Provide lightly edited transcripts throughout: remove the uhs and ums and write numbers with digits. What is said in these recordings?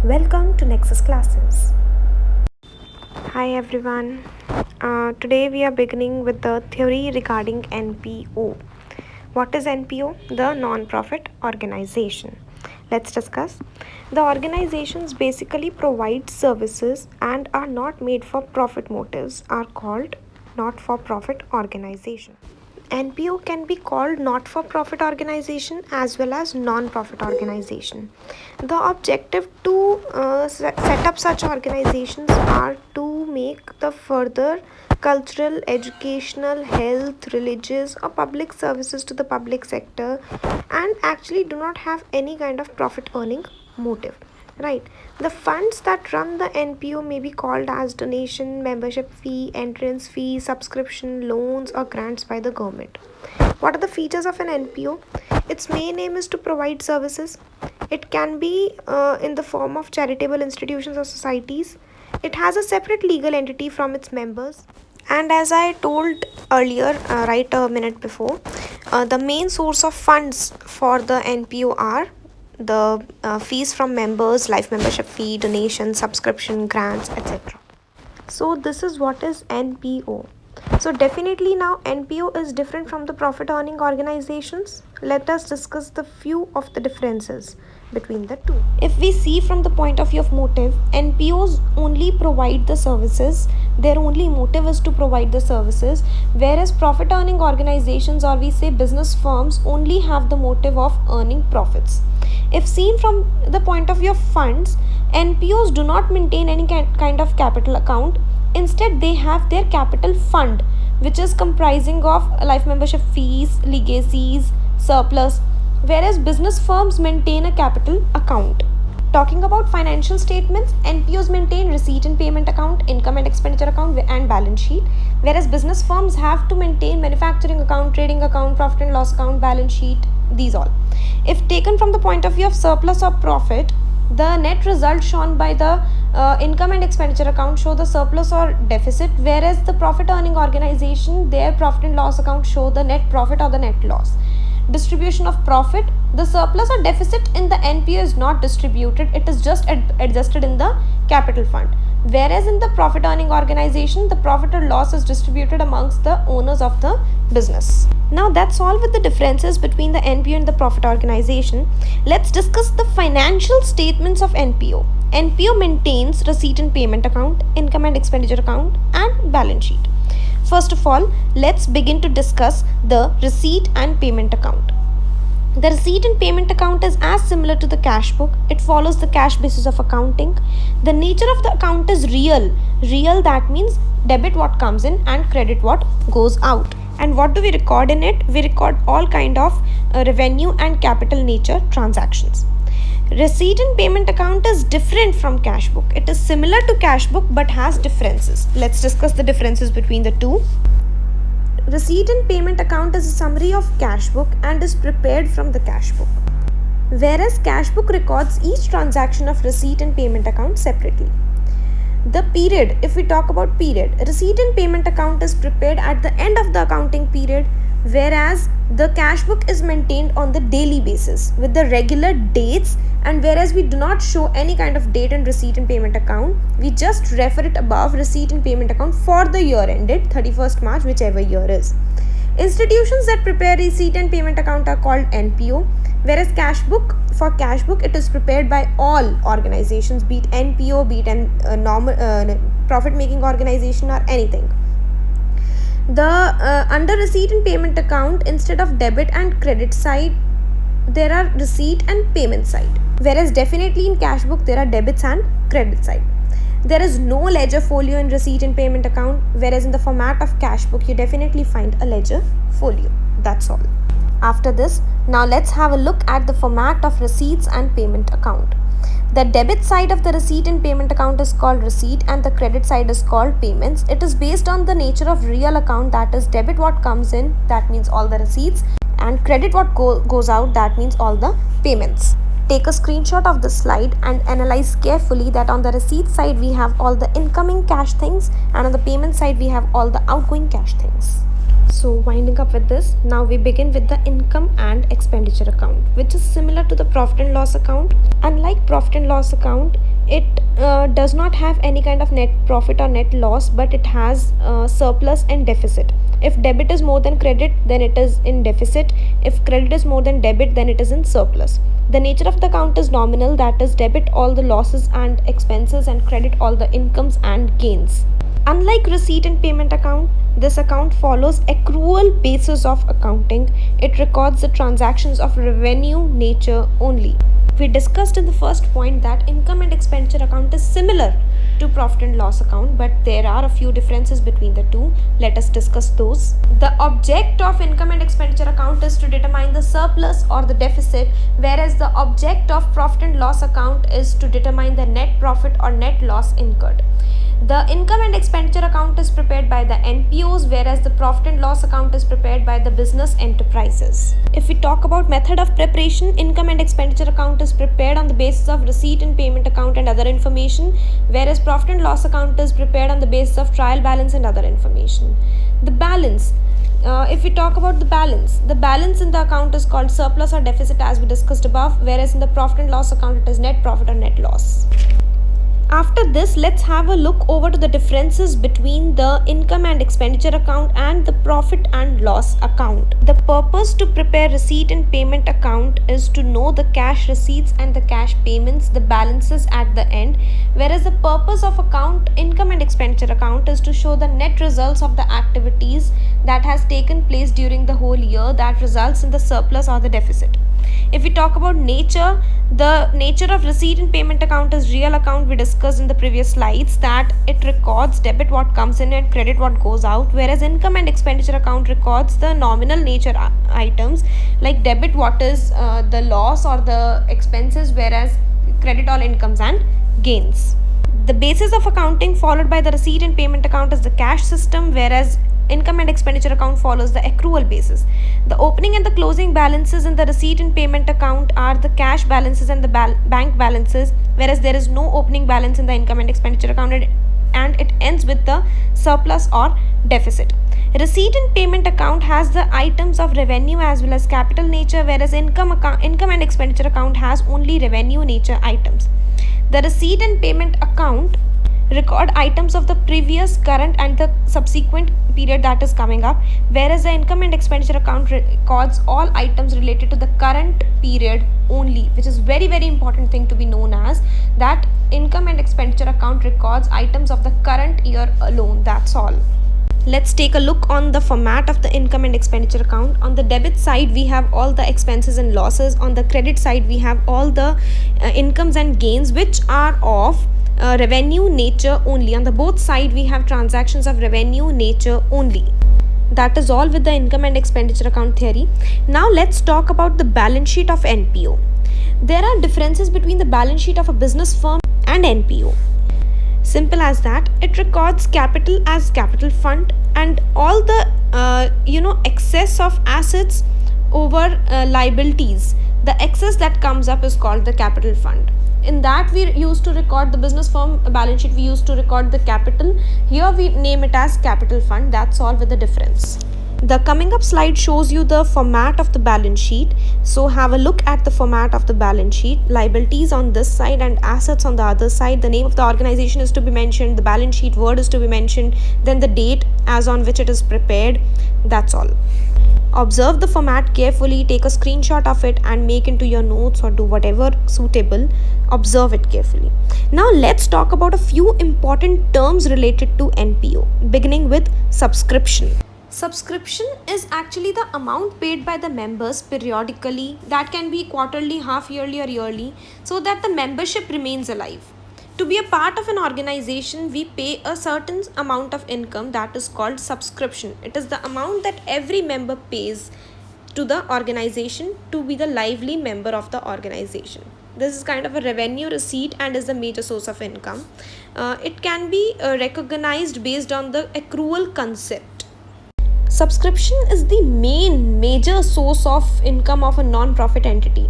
Welcome to Nexus Classes. Hi everyone. Today we are beginning with the theory regarding NPO. What is NPO? The non-profit organization. Let's discuss. The organizations basically provide services and are not made for profit motives are called not-for-profit organization. NPO can be called not-for-profit organization as well as non-profit organization. The objective to set up such organizations are to make the further cultural, educational, health, religious or public services to the public sector and actually do not have any kind of profit earning motive. Right. The funds that run the NPO may be called as donation, membership fee, entrance fee, subscription, loans, or grants by the government. What are the features of an NPO? Its main aim is to provide services. It can be in the form of charitable institutions or societies. It has a separate legal entity from its members. And as I told earlier, right a minute before, the main source of funds for the NPO are the fees from members, life membership fee, donation, subscription, grants, etc. So this is what is NPO. So definitely now NPO is different from the profit earning organizations. Let us discuss the few of the differences between the two. If we see from the point of view of motive, NPOs only provide the services. Their only motive is to provide the services, whereas profit earning organizations, or we say business firms, only have the motive of earning profits. If seen from the point of view of funds, NPOs do not maintain any kind of capital account. Instead, they have their capital fund, which is comprising of life membership fees, legacies, surplus, whereas business firms maintain a capital account. Talking about financial statements, NPOs maintain receipt and payment account, income and expenditure account, and balance sheet, whereas business firms have to maintain manufacturing account, trading account, profit and loss account, balance sheet, these all. If taken from the point of view of surplus or profit, the net result shown by the income and expenditure account show the surplus or deficit, whereas the profit earning organization, their profit and loss account show the net profit or the net loss. Distribution of profit, the surplus or deficit in the NPO is not distributed, it is just adjusted in the capital fund, whereas in the profit earning organization, the profit or loss is distributed amongst the owners of the business. Now that's all with the differences between the NPO and the profit organization. Let's discuss the financial statements of NPO. NPO maintains receipt and payment account, income and expenditure account, and balance sheet. First of all, let's begin to discuss the receipt and payment account. The receipt and payment account is as similar to the cash book. It follows the cash basis of accounting. The nature of the account is real. Real, that means debit what comes in and credit what goes out. And what do we record in it? We record all kind of revenue and capital nature transactions. Receipt and payment account is different from cash book. It is similar to cash book but has differences. Let's discuss the differences between the two. Receipt and payment account is a summary of cash book and is prepared from the cash book, whereas cash book records each transaction of receipt and payment account separately. The period, if we talk about period, receipt and payment account is prepared at the end of the accounting period, whereas the cash book is maintained on the daily basis with the regular dates, and whereas we do not show any kind of date in receipt and payment account, we just refer it above receipt and payment account for the year ended 31st March, whichever year is. Institutions that prepare receipt and payment account are called NPO, whereas for cash book it is prepared by all organizations, be it NPO, be it a normal profit making organization or anything. The under receipt and payment account, instead of debit and credit side, there are receipt and payment side, whereas definitely in cash book there are debits and credit side. There is no ledger folio in receipt and payment account, whereas in the format of cash book you definitely find a ledger folio. That's all. After this, now let's have a look at the format of receipts and payment account. The debit side of the receipt and payment account is called receipt and the credit side is called payments. It is based on the nature of real account, that is debit what comes in, that means all the receipts, and credit what goes out, that means all the payments. Take a screenshot of the slide and analyze carefully that on the receipt side we have all the incoming cash things and on the payment side we have all the outgoing cash things. So winding up with this, now we begin with the income and expenditure account, which is similar to the profit and loss account. Unlike profit and loss account, It does not have any kind of net profit or net loss, but it has surplus and deficit. If debit is more than credit, then it is in deficit. If credit is more than debit, then it is in surplus. The nature of the account is nominal, that is, debit all the losses and expenses and credit all the incomes and gains. Unlike receipt and payment account, this account follows accrual basis of accounting. It records the transactions of revenue nature only. We discussed in the first point that income and expenditure account is similar to profit and loss account, but there are a few differences between the two. Let us discuss those. The object of income and expenditure account is to determine the surplus or the deficit, whereas the object of profit and loss account is to determine the net profit or net loss incurred. The income and expenditure account is prepared by the NPOs, whereas the profit and loss account is prepared by the business enterprises. If we talk about method of preparation, income and expenditure account is prepared on the basis of receipt and payment account and other information, whereas profit and loss account is prepared on the basis of trial balance and other information. The balance. If we talk about the balance in the account is called surplus or deficit, as we discussed above, whereas in the profit and loss account it is net profit or net loss. After this, let's have a look over to the differences between the income and expenditure account and the profit and loss account. The purpose to prepare receipt and payment account is to know the cash receipts and the cash payments, the balances at the end, whereas the purpose of account income and expenditure account is to show the net results of the activities that has taken place during the whole year that results in the surplus or the deficit. If we talk about nature, the nature of receipt and payment account is real account. We discussed in the previous slides that it records debit what comes in and credit what goes out, whereas income and expenditure account records the nominal nature items like debit what is the loss or the expenses, whereas credit all incomes and gains. The basis of accounting followed by the receipt and payment account is the cash system, whereas income and expenditure account follows the accrual basis. The opening and the closing balances in the receipt and payment account are the cash balances and the bank balances, whereas there is no opening balance in the income and expenditure account, and it ends with the surplus or deficit. Receipt and payment account has the items of revenue as well as capital nature, whereas income and expenditure account has only revenue nature items. The receipt and payment account record items of the previous, current and the subsequent period that is coming up, whereas the income and expenditure account records all items related to the current period only, which is very important thing to be known as that income and expenditure account records items of the current year alone. That's all. Let's take a look on the format of the income and expenditure account. On the debit side, we have all the expenses and losses. On the credit side, we have all the incomes and gains which are of revenue nature only. On the both side, we have transactions of revenue nature only. That is all with the income and expenditure account theory. Now let's talk about the balance sheet of NPO. There are differences between the balance sheet of a business firm and NPO. Simple as that. It records capital as capital fund and all the excess of assets over liabilities. The excess that comes up is called the capital fund. In that, we used to record the business firm balance sheet, we used to record the capital. Here we name it as capital fund. That's all with the difference. The coming up slide shows you the format of the balance sheet. So have a look at the format of the balance sheet. Liabilities on this side and assets on the other side. The name of the organization is to be mentioned. The balance sheet word is to be mentioned. Then the date as on which it is prepared. That's all. Observe the format carefully, take a screenshot of it and make into your notes or do whatever suitable. Observe it carefully. Now let's talk about a few important terms related to NPO, beginning with subscription. Subscription is actually the amount paid by the members periodically, that can be quarterly, half yearly or yearly, so that the membership remains alive. To be a part of an organization, we pay a certain amount of income that is called subscription. It is the amount that every member pays to the organization to be the lively member of the organization. This is kind of a revenue receipt and is the major source of income. It can be recognized based on the accrual concept. Subscription is the major source of income of a non-profit entity.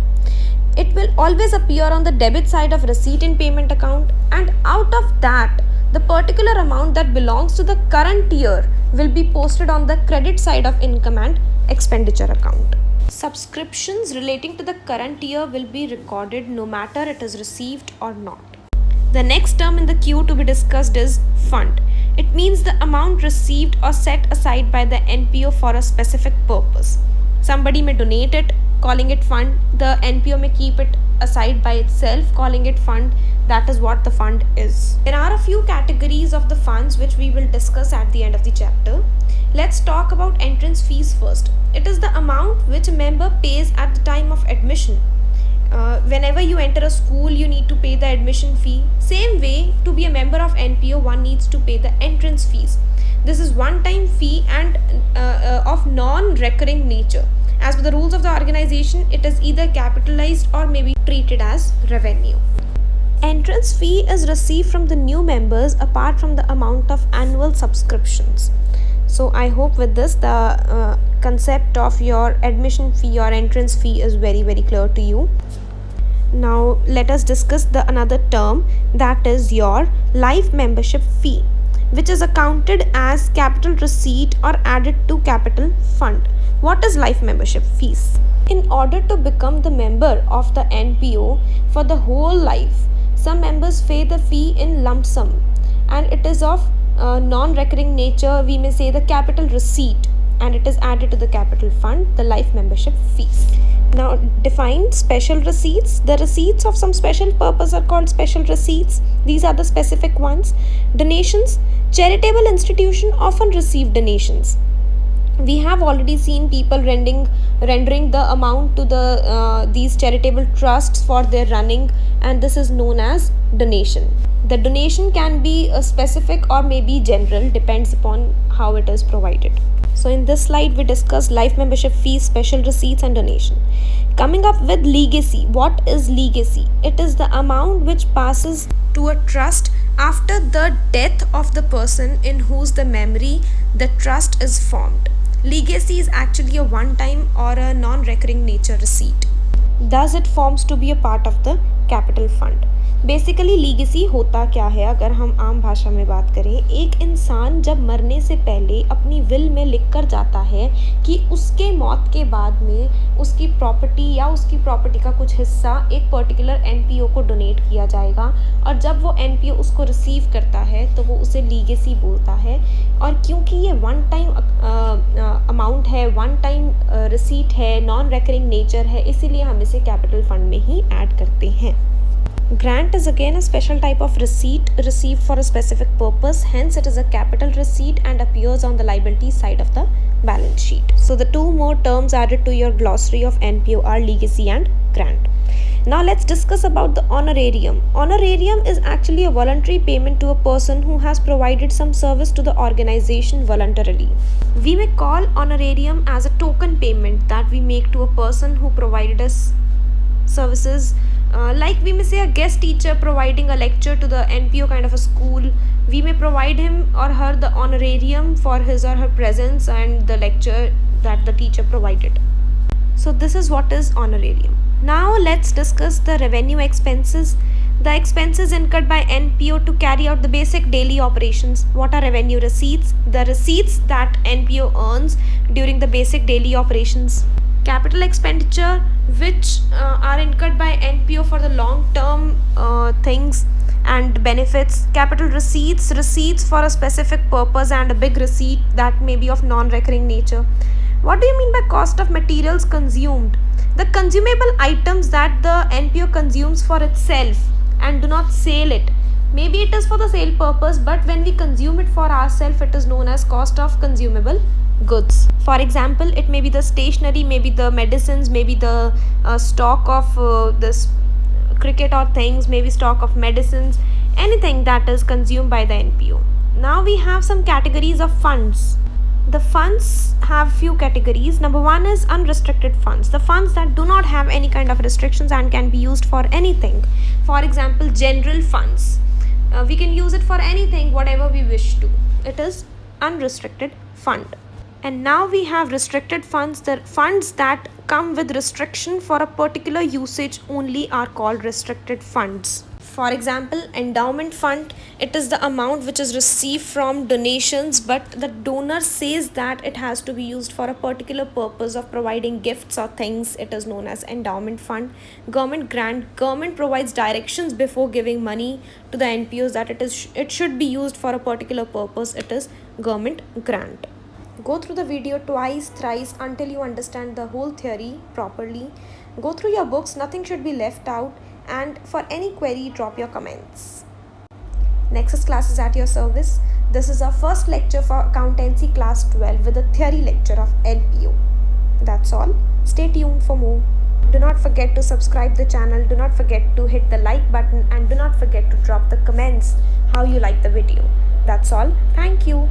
It will always appear on the debit side of receipt and payment account, and out of that, the particular amount that belongs to the current year will be posted on the credit side of income and expenditure account. Subscriptions relating to the current year will be recorded no matter it is received or not. The next term in the queue to be discussed is fund. It means the amount received or set aside by the NPO for a specific purpose. Somebody may donate it, calling it fund. The NPO may keep it aside by itself, calling it fund. That is what the fund is. There are a few categories of the funds which we will discuss at the end of the chapter. Let's talk about entrance fees first. It is the amount which a member pays at the time of admission. Whenever you enter a school, you need to pay the admission fee. Same way, to be a member of NPO, one needs to pay the entrance fees. This is one-time fee and of non-recurring nature. As per the rules of the organization, it is either capitalized or may be treated as revenue. Entrance fee is received from the new members apart from the amount of annual subscriptions. So I hope with this the concept of your admission fee or entrance fee is very clear to you. Now let us discuss the another term, that is your life membership fee, which is accounted as capital receipt or added to capital fund. What is life membership fees? In order to become the member of the NPO for the whole life, some members pay the fee in lump sum, and it is of non-recurring nature. We may say the capital receipt, and it is added to the capital fund, the life membership fees. Now define special receipts. The receipts of some special purpose are called special receipts. These are the specific ones. Donations. Charitable institution often receive donations. We have already seen people rendering the amount to the these charitable trusts for their running, and this is known as donation. The donation can be specific or maybe general, depends upon how it is provided. So in this slide we discuss life membership fees, special receipts and donation. Coming up with legacy. What is legacy? It is the amount which passes to a trust after the death of the person in whose the memory the trust is formed. Legacy is actually a one-time or a non-recurring nature receipt. Thus it forms to be a part of the capital fund. Basically legacy होता क्या है, अगर हम आम भाषा में बात करें, एक इंसान जब मरने से पहले अपनी विल में लिख कर जाता है कि उसके मौत के बाद में उसकी प्रॉपर्टी या उसकी प्रॉपर्टी का कुछ हिस्सा एक पर्टिकुलर एनपीओ को डोनेट किया जाएगा, और जब वो एनपीओ उसको रिसीव करता है तो वो उसे लीगेसी बोलता है. और क्योंकि ये वन टाइम अमाउंट है, वन टाइम रिसीट है, नॉन रेकरिंग नेचर है, इसीलिए हम इसे कैपिटल फंड में ही ऐड करते हैं. Grant is again a special type of receipt received for a specific purpose, hence it is a capital receipt and appears on the liability side of the balance sheet. So the two more terms added to your glossary of NPO are legacy and grant. Now let's discuss about the honorarium. Honorarium is actually a voluntary payment to a person who has provided some service to the organization voluntarily. We may call honorarium as a token payment that we make to a person who provided us services. Like we may say a guest teacher providing a lecture to the NPO kind of a school, we may provide him or her the honorarium for his or her presence and the lecture that the teacher provided. So this is what is honorarium. Now let's discuss the revenue expenses. The expenses incurred by NPO to carry out the basic daily operations. What are revenue receipts? The receipts that NPO earns during the basic daily operations. Capital expenditure which are incurred by NPO for the long term things and benefits. Capital receipts, receipts for a specific purpose, and a big receipt that may be of non-recurring nature. What do you mean by cost of materials consumed? The consumable items that the NPO consumes for itself and do not sell it. Maybe it is for the sale purpose, but when we consume it for ourselves, it is known as cost of consumable goods. For example, it may be the stationery, maybe the medicines, maybe the stock of this cricket or things, maybe stock of medicines, anything that is consumed by the NPO. Now we have some categories of funds. The funds have few categories. Number one is unrestricted funds, the funds that do not have any kind of restrictions and can be used for anything. For example, general funds, we can use it for anything, whatever we wish to. It is unrestricted fund. And now we have restricted funds. The funds that come with restriction for a particular usage only are called restricted funds. For example, endowment fund, it is the amount which is received from donations, but the donor says that it has to be used for a particular purpose of providing gifts or things. It is known as endowment fund. Government grant, government provides directions before giving money to the NPOs that it should be used for a particular purpose. It is government grant. Go through the video twice, thrice until you understand the whole theory properly. Go through your books, nothing should be left out, and for any query, drop your comments. Nexus class is at your service. This is our first lecture for Accountancy class 12 with a theory lecture of NPO. That's all. Stay tuned for more. Do not forget to subscribe the channel, do not forget to hit the like button, and do not forget to drop the comments how you like the video. That's all. Thank you.